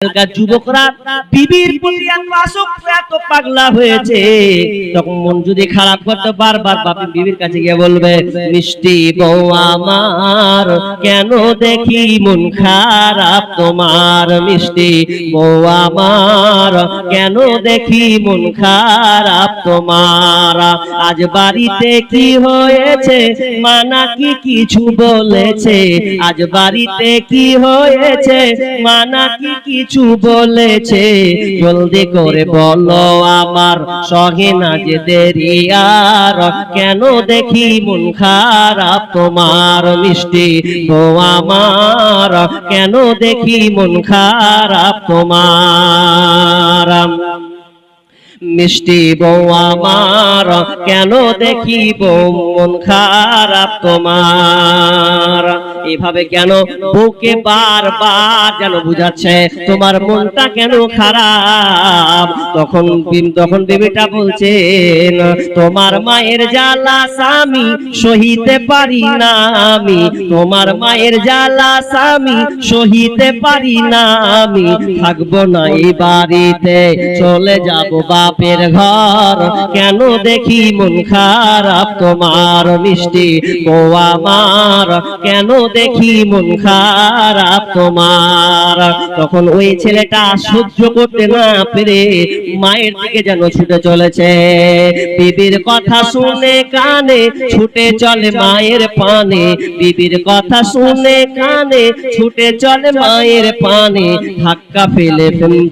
আজকালকার যুবকরা বিবির প্রতি এত আসক্ত, এত পাগলা হয়েছে, তখন মন যদি খারাপ করতে বারবার বাপি বিবির কাছে গিয়ে বলবে, মিষ্টি বউ আমার কেন দেখি মন খারাপ তোমার, মিষ্টি বউ আমার কেন দেখি মন খারাপ তোমার, আজ বাড়িতে কি হয়েছে মা নাকি কিছু বলেছে, আজ বাড়িতে কি হয়েছে মা নাকি কিছু বলেছে, জলদি করে বলো আমার সহে না যে দেরি আর, কেন দেখি মন খারাপ তোমার, মিষ্টি বউ আমার কেন দেখি মন খারাপ তোমার, মিষ্টি বউ আমার কেন দেখি বউ মন খারাপ তোমার। এভাবে কেন বউকে বারবার যেন বুঝাচ্ছে তোমার মনটা কেন খারাপ। তখন বিবিটা বলছেন, তোমার মায়ের জ্বালা স্বামী সহিতে পারি না আমি, তোমার মায়ের জ্বালা স্বামী সহিতে পারি না আমি, থাকবো না এই বাড়িতে চলে যাব বাপের ঘর, কেন দেখি মন খারাপ তোমার, মিষ্টি বউ আমার কেন দেখি মন খারাপ তোমার। তখন ওই ছেলেটা সহ্য করতে না পেরে মায়ের দিকে যেন ছুটে চলেছে, বিবির কথা শুনে কানে ছুটে চলে মায়ের পানে, বিবির কথা শুনে কানে ছুটে চলে মায়ের পানে,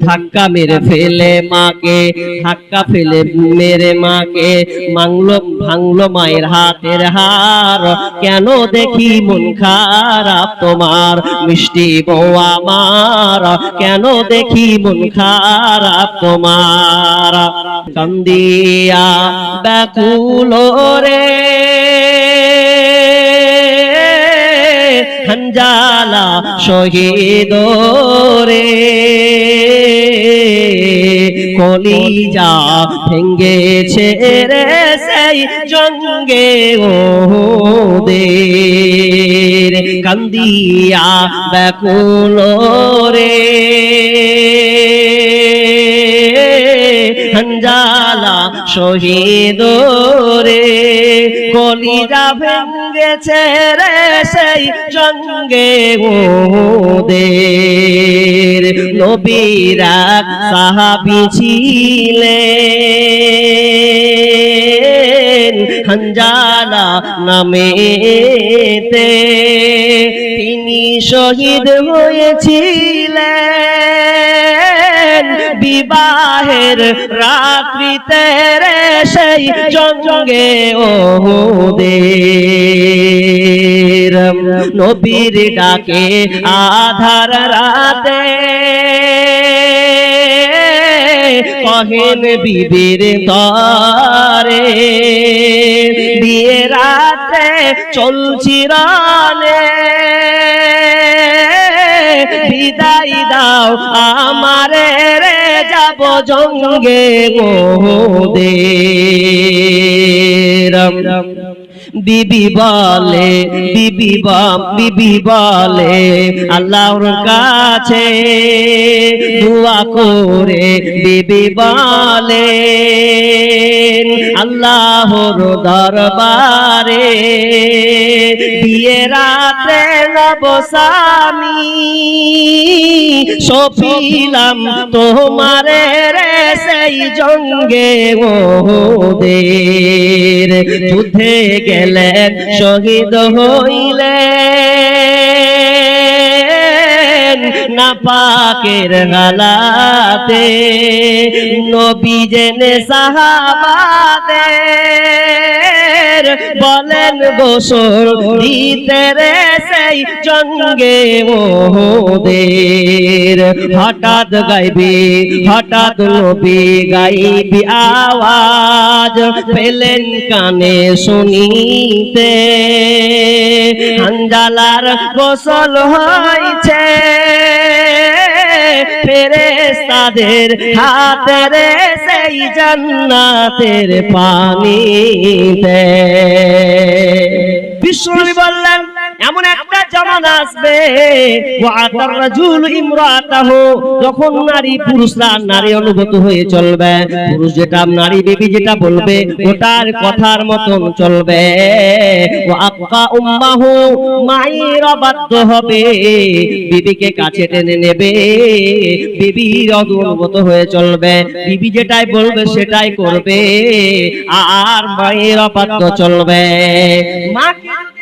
ধাক্কা মেরে ফেলে মাকে, ধাক্কা ফেলে মেরে মাকে ভাঙলো মায়ের হাতের হার, কেন দেখি মন খারাপ তোমার, মিষ্টি বউ আমার কেন দেখি মন খারাপ তোমার। কান্দিয়া ব্যাকুল রে হানজালা শহীদ রে, কলিজা ভেঙ্গেছে রে সেই জঙ্গে ওদের, কান্দিয়া ব্যাকুল রে হানজালা শহীদ রে, কলিজা ভেঙ্গেছে রে সেই জঙ্গে ওদের। নবীর এক সাহাবী ছিলেন হানজালা নামেতে, তিনি শহীদ হয়েছিলেন বিবাহের রাত্রিতে রে সেই জঙ্গে ওদের। নবীর ডাকে আধার রাতে কহেন বিবির তরে, বিয়ে রাতে চলছি রানে, বিদায় দাও আমারে রে যাব জঙ্গে ওদের। বিবি বলে আল্লাহর কাছে দোয়া করে, বিবি বলে আল্লাহর দরবারে, বিয়ে রাতে নব স্বামী সপিলাম তোমারে রে সেই জঙ্গে ওদের। যুদ্ধে গেলেন শহীদ হইলেন নাপাকের গালাতে, নবী জেনে সাহাবাদের বলেন গোসল দিতে রে সেই জঙ্গে ওদের। হঠাৎ নবী গাইবি আওয়াজ পেলেন কানে শুনিতে, হানজালার গোসল হয়েছে ফেরেশতাদের হাতে রে সেই জান্নাতের পানিতে। বিশ্বনবী বললেন এমন একটা জামানা আসবে ওয়াতার রাজুল ইমরাতাহু, যখন নারী পুরুষরা নারী অনুগত হয়ে চলবে, পুরুষ যেটা নারী বিবি যেটা বলবে ওটার কথার মতন চলবে। ওয়াক্কা উম্মাহু, মায়েরা বাধ্য হবে বিবিকে কাছে টেনে নেবে, বিবির অনুগত হয়ে চলবে, বিবি যেটাই বলবে সেটাই করবে, আর মায়েরা বাধ্য চলবে। মাকে